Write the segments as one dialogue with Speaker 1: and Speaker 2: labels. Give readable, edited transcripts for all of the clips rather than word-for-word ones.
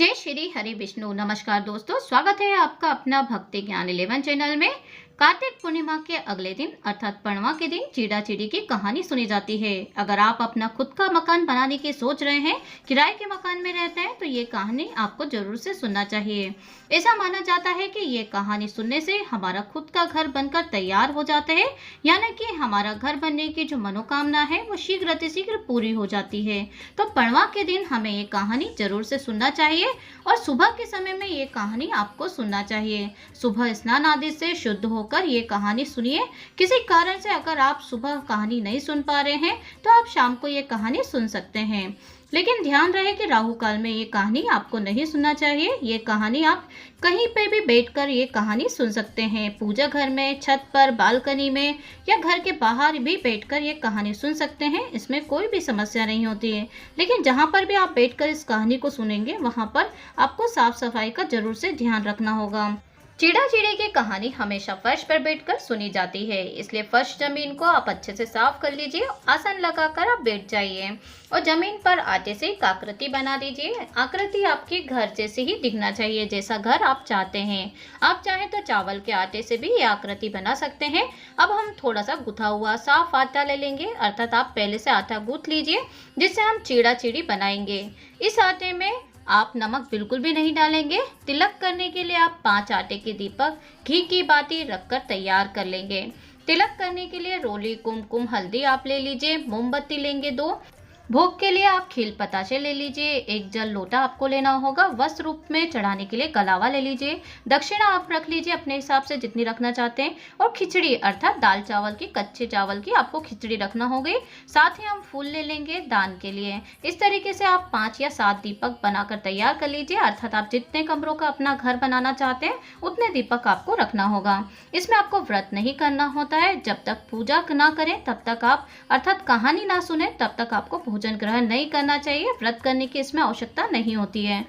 Speaker 1: जय श्री हरि विष्णु। नमस्कार दोस्तों, स्वागत है आपका अपना भक्ति ज्ञान 11 चैनल में। कार्तिक पूर्णिमा के अगले दिन अर्थात पड़वा के दिन चीड़ा चिड़ी की कहानी सुनी जाती है। अगर आप अपना खुद का मकान बनाने की सोच रहे हैं, किराए के मकान में रहते हैं, तो ये कहानी आपको जरूर से सुनना चाहिए। ऐसा माना जाता है कि ये कहानी सुनने से हमारा खुद का घर बनकर तैयार हो जाता है, यानी कि हमारा घर बनने की जो मनोकामना है वो शीघ्र अतिशीघ्र पूरी हो जाती है। तो पड़वा के दिन हमें ये कहानी जरूर से सुनना चाहिए और सुबह के समय में ये कहानी आपको सुनना चाहिए। सुबह स्नान आदि से शुद्ध होकर ये कहानी सुनिए। किसी कारण से अगर आप सुबह कहानी नहीं सुन पा रहे हैं तो आप शाम को ये कहानी सुन सकते हैं, लेकिन ध्यान रहे कि राहु काल में ये कहानी आपको नहीं सुनना चाहिए। ये कहानी आप कहीं पे भी बैठकर ये कहानी सुन सकते हैं। पूजा घर में, छत पर, बालकनी में या घर के बाहर भी बैठकर ये कहानी सुन सकते हैं। इसमें कोई भी समस्या नहीं होती है। लेकिन जहाँ पर भी आप बैठकर इस कहानी को सुनेंगे वहाँ पर आपको साफ सफाई का जरूर से ध्यान रखना होगा। चीड़ा चिड़ी की कहानी हमेशा फर्श पर बैठकर सुनी जाती है, इसलिए फर्श जमीन को आप अच्छे से साफ कर लीजिए। आसन लगाकर आप बैठ जाइए और जमीन पर आटे से एक आकृति बना दीजिए। आकृति आपके घर जैसे ही दिखना चाहिए, जैसा घर आप चाहते हैं। आप चाहें तो चावल के आटे से भी ये आकृति बना सकते हैं। अब हम थोड़ा सा गुथा हुआ साफ आटा ले लेंगे, अर्थात आप पहले से आटा गूंथ लीजिए जिससे हम चीड़ा चिड़ी बनाएंगे। इस आटे में आप नमक बिल्कुल भी नहीं डालेंगे। तिलक करने के लिए आप 5 आटे के दीपक घी की बाती रखकर तैयार कर लेंगे। तिलक करने के लिए रोली, कुमकुम, हल्दी आप ले लीजिए। मोमबत्ती लेंगे 2। भोग के लिए आप खील पताशे ले लीजिए। एक जल लोटा आपको लेना होगा। वस्त्र रूप में चढ़ाने के लिए कलावा ले लीजिए। दक्षिणा आप रख लीजिए अपने हिसाब से जितनी रखना चाहते हैं। और खिचड़ी अर्थात दाल चावल की, कच्चे चावल की आपको खिचड़ी रखना होगी। साथ ही हम फूल ले लेंगे दान के लिए। इस तरीके से आप 5 या 7 दीपक बनाकर तैयार कर लीजिए। अर्थात आप जितने कमरों का अपना घर बनाना चाहते हैं उतने दीपक आपको रखना होगा। इसमें आपको व्रत नहीं करना होता है। जब तक पूजा ना करें तब तक आप अर्थात कहानी ना सुने तब तक आपको भोजन ग्रहण नहीं करना चाहिए। व्रत करने की इसमें आवश्यकता नहीं होती है।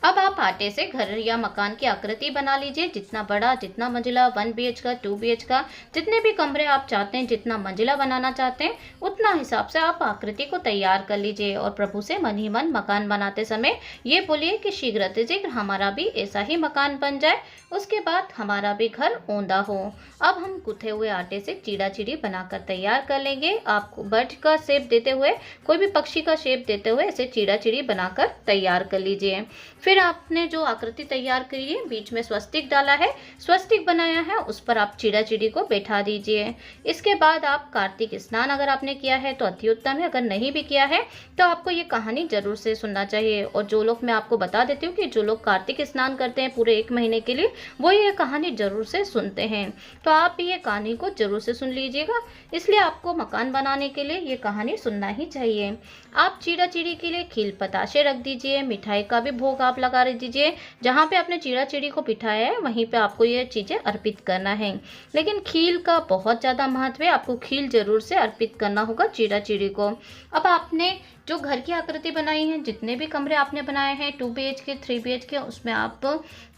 Speaker 1: अब आप आटे से घर या मकान की आकृति बना लीजिए। जितना बड़ा, जितना मंजिला, 1 BH का, 2 BH का, जितने भी कमरे आप चाहते हैं, जितना मंजिला बनाना चाहते हैं उतना हिसाब से आप आकृति को तैयार कर लीजिए। और प्रभु से मन ही मन मकान बनाते समय ये बोलिए कि शीघ्र अतिशीघ्र हमारा भी ऐसा ही मकान बन जाए, उसके बाद हमारा भी घर ओंदा हो। अब हम गुथे हुए आटे से चीड़ा चिड़ी बनाकर तैयार कर लेंगे। आपको बर्ड का शेप देते हुए, कोई भी पक्षी का शेप देते हुए ऐसे चीड़ा चिड़ी बनाकर तैयार कर लीजिए। फिर आपने जो आकृति तैयार करी है, बीच में स्वस्तिक डाला है, स्वस्तिक बनाया है, उस पर आप चीड़ा चिड़ी को बैठा दीजिए। इसके बाद आप कार्तिक स्नान अगर आपने किया है तो अति उत्तम है। अगर नहीं भी किया है तो आपको ये कहानी जरूर से सुनना चाहिए। और जो लोग, मैं आपको बता देती हूँ कि जो लोग कार्तिक स्नान करते हैं पूरे 1 महीने के लिए, वो ये कहानी जरूर से सुनते हैं। तो आप भी ये कहानी को जरूर से सुन लीजिएगा। इसलिए आपको मकान बनाने के लिए ये कहानी सुनना ही चाहिए। आप चीड़ा चिड़ी के लिए खील पताशे रख दीजिए। मिठाई का भी भोग आप लगा दीजिए। जहाँ पे आपने चीड़ा चिड़ी को बिठाया है वहीं पे आपको ये चीजें अर्पित करना है। लेकिन खील का बहुत ज्यादा महत्व है। आपको खील जरूर से अर्पित करना होगा चीड़ा चिड़ी को। अब आपने जो घर की आकृति बनाई है, जितने भी कमरे आपने बनाए हैं 2 BH के, 3 BH के, उसमें आप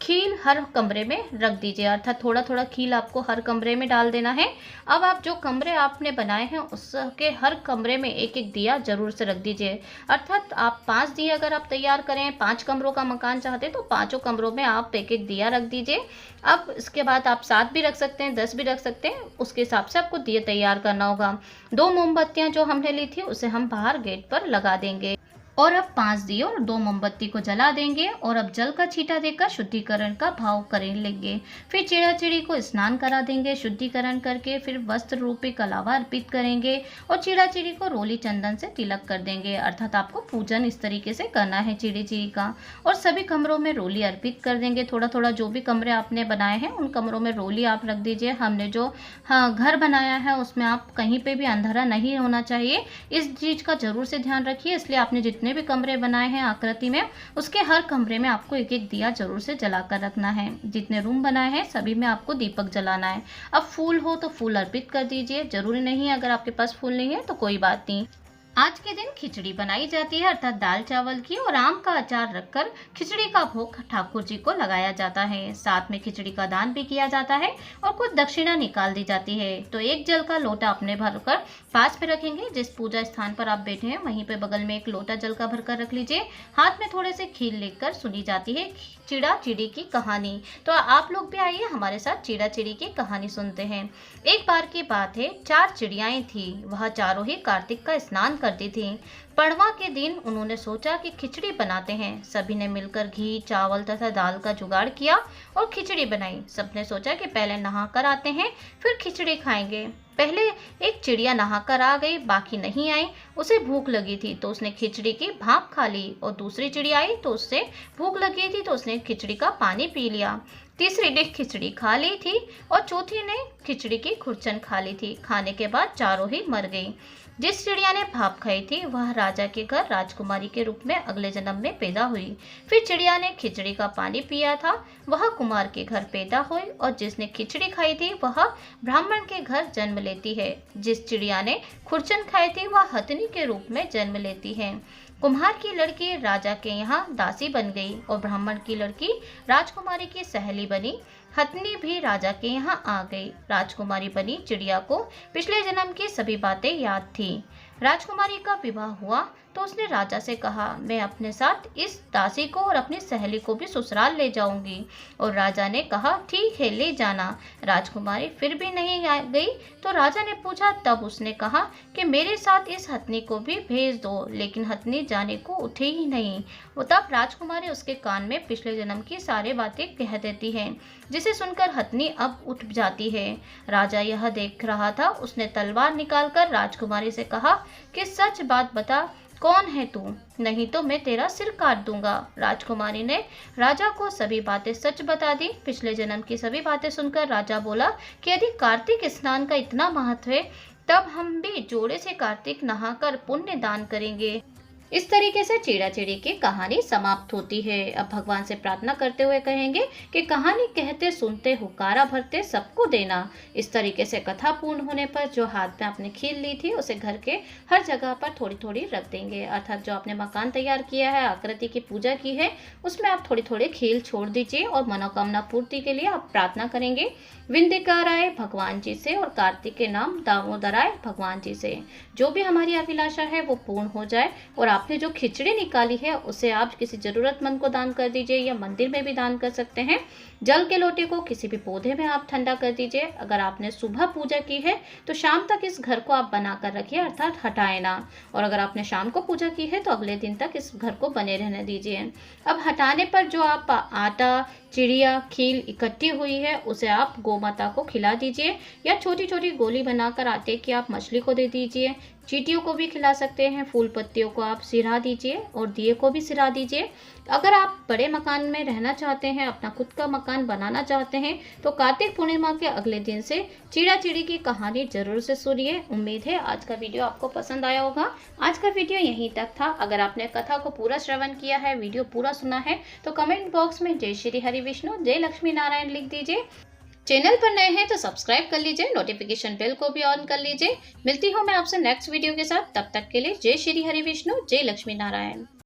Speaker 1: खील हर कमरे में रख दीजिए। अर्थात थोड़ा थोड़ा खील आपको हर कमरे में डाल देना है। अब आप जो कमरे आपने बनाए हैं उसके हर कमरे में एक एक दिया जरूर से रख दीजिए। अर्थात आप 5 दिए अगर आप तैयार करें, 5 कमरों का मकान चाहते हैं तो 5 कमरों में आप एक एक दिया रख दीजिए। अब इसके बाद आप 7 भी रख सकते हैं, 10 भी रख सकते हैं, उसके हिसाब से आपको दिए तैयार करना होगा। 2 मोमबत्तियां जो हमने ली थी उसे हम बाहर गेट पर लगा देंगे। और अब 5 दिए और 2 मोमबत्ती को जला देंगे। और अब जल का छींटा देकर शुद्धिकरण का भाव कर लेंगे। फिर चीड़ा चिड़ी को स्नान करा देंगे शुद्धिकरण करके। फिर वस्त्र रूपी कलावा अर्पित करेंगे और चीड़ा चिड़ी को रोली चंदन से तिलक कर देंगे। अर्थात आपको पूजन इस तरीके से करना है चीड़ी चिड़ी का। और सभी कमरों में रोली अर्पित कर देंगे। थोड़ा थोड़ा जो भी कमरे आपने बनाए हैं उन कमरों में रोली आप रख दीजिए। हमने जो घर बनाया है उसमें आप कहीं पे भी अंधेरा नहीं होना चाहिए, इस चीज का जरूर से ध्यान रखिए। इसलिए आपने जितने भी कमरे बनाए हैं आकृति में, उसके हर कमरे में आपको एक एक दिया जरूर से जलाकर रखना है। जितने रूम बनाए हैं सभी में आपको दीपक जलाना है। अब फूल हो तो फूल अर्पित कर दीजिए। जरूरी नहीं है, अगर आपके पास फूल नहीं है तो कोई बात नहीं। आज के दिन खिचड़ी बनाई जाती है, अर्थात दाल चावल की, और आम का अचार रखकर खिचड़ी का भोग ठाकुर जी को लगाया जाता है। साथ में खिचड़ी का दान भी किया जाता है और कुछ दक्षिणा निकाल दी जाती है। तो एक जल का लोटा अपने भरकर पास में रखेंगे। जिस पूजा स्थान पर आप बैठे हैं वहीं पे बगल में एक लोटा जल का भरकर रख लीजिए। हाथ में थोड़े से खीर लेकर सुनी जाती है चिड़ा चिड़ी की कहानी। तो आप लोग भी आइए हमारे साथ चिड़ा चिड़ी की कहानी सुनते हैं। एक बार की बात है, 4 चिड़ियाएं थी। वह चारों ही कार्तिक का स्नान करती थी। पड़वा के दिन उन्होंने सोचा कि खिचड़ी बनाते हैं। सभी ने मिलकर घी, चावल तथा दाल का जुगाड़ किया और खिचड़ी बनाई। सबने सोचा कि पहले नहा कर आते हैं, फिर खिचड़ी खाएंगे। पहले एक चिड़िया नहाकर आ गई, बाकी नहीं आई। उसे भूख लगी थी तो उसने खिचड़ी की भाप खा ली, और दूसरी चिड़िया आई तो उससे भूख लगी थी तो उसने खिचड़ी का पानी पी लिया। तीसरी ने खिचड़ी खा ली थी और चौथी ने खिचड़ी की खुरचन खा ली थी। खाने के बाद चारों ही मर गई। जिस चिड़िया ने भाप खाई थी वह राजा के घर राजकुमारी के रूप में अगले जन्म में पैदा हुई। फिर चिड़िया ने खिचड़ी का पानी पिया था, वह कुमार के घर पैदा हुई, और जिसने खिचड़ी खाई थी वह ब्राह्मण के घर जन्म लेती है। जिस चिड़िया ने खुरचन खाई थी वह हथनी के रूप में जन्म लेती है। कुम्हार की लड़की राजा के यहाँ दासी बन गई और ब्राह्मण की लड़की राजकुमारी की सहेली बनी। हथनी भी राजा के यहाँ आ गई। राजकुमारी बनी चिड़िया को पिछले जन्म की सभी बातें याद थी। राजकुमारी का विवाह हुआ तो उसने राजा से कहा, मैं अपने साथ इस दासी को और अपनी सहेली को भी ससुराल ले जाऊंगी। और राजा ने कहा, ठीक है, ले जाना। राजकुमारी फिर भी नहीं गई तो राजा ने पूछा, तब उसने कहा कि मेरे साथ इस हथनी को भी भेज दो। लेकिन हथनी जाने को उठी ही नहीं। वो तब राजकुमारी उसके कान में पिछले जन्म की सारी बातें कह देती है, जिसे सुनकर हथनी अब उठ जाती है। राजा यह देख रहा था। उसने तलवार निकालकर राजकुमारी से कहा कि सच बात बता, कौन है तू, नहीं तो मैं तेरा सिर काट दूंगा। राजकुमारी ने राजा को सभी बातें सच बता दी। पिछले जन्म की सभी बातें सुनकर राजा बोला कि यदि कार्तिक स्नान का इतना महत्व है तब हम भी जोड़े से कार्तिक नहाकर पुण्य दान करेंगे। इस तरीके से चिड़ा चिड़ी की कहानी समाप्त होती है। अब भगवान से प्रार्थना करते हुए कहेंगे कि कहानी कहते सुनते हुकारा भरते सबको देना। इस तरीके से कथा पूर्ण होने पर जो हाथ में आपने खीर ली थी उसे घर के हर जगह पर थोड़ी थोड़ी रख देंगे। अर्थात जो आपने मकान तैयार किया है, आकृति की पूजा की है, उसमें आप थोड़ी थोड़ी खीर छोड़ दीजिए और मनोकामना पूर्ति के लिए आप प्रार्थना करेंगे विंध्यकाराय भगवान जी से और कार्तिक के नाम दामोदराय भगवान जी से। जो भी हमारी अभिलाषा है वो पूर्ण हो जाए। और आपने जो खिचड़ी निकाली है उसे आप किसी जरूरतमंद को दान कर दीजिए या मंदिर में भी दान कर सकते हैं। जल के लोटे को किसी भी पौधे में आप ठंडा कर दीजिए। अगर आपने सुबह पूजा की है तो शाम तक इस घर को आप बना कर रखिए, अर्थात हटाए ना। और अगर आपने शाम को पूजा की है तो अगले दिन तक इस घर को बने रहने दीजिए। अब हटाने पर जो आप आटा, चिड़िया, खील इकट्ठी हुई है उसे आप गोमाता को खिला दीजिए, या छोटी छोटी गोली बनाकर आटे की आप मछली को दे दीजिए। चींटियों को भी खिला सकते हैं। फूल पत्तियों को आप सिरा दीजिए और दिए को भी सिरा दीजिए। अगर आप बड़े मकान में रहना चाहते हैं, अपना खुद का मकान बनाना चाहते हैं, तो कार्तिक पूर्णिमा के अगले दिन से चिड़ा चिड़ी की कहानी जरूर से सुनिए। उम्मीद है आज का वीडियो आपको पसंद आया होगा। आज का वीडियो यहीं तक था। अगर आपने कथा को पूरा श्रवण किया है, वीडियो पूरा सुना है, तो कमेंट बॉक्स में जय श्री हरि विष्णु, जय लक्ष्मी नारायण लिख दीजिए। चैनल पर नए हैं तो सब्सक्राइब कर लीजिए, नोटिफिकेशन बेल को भी ऑन कर लीजिए। मिलती हूँ मैं आपसे नेक्स्ट वीडियो के साथ। तब तक के लिए जय श्री हरि विष्णु, जय लक्ष्मी नारायण।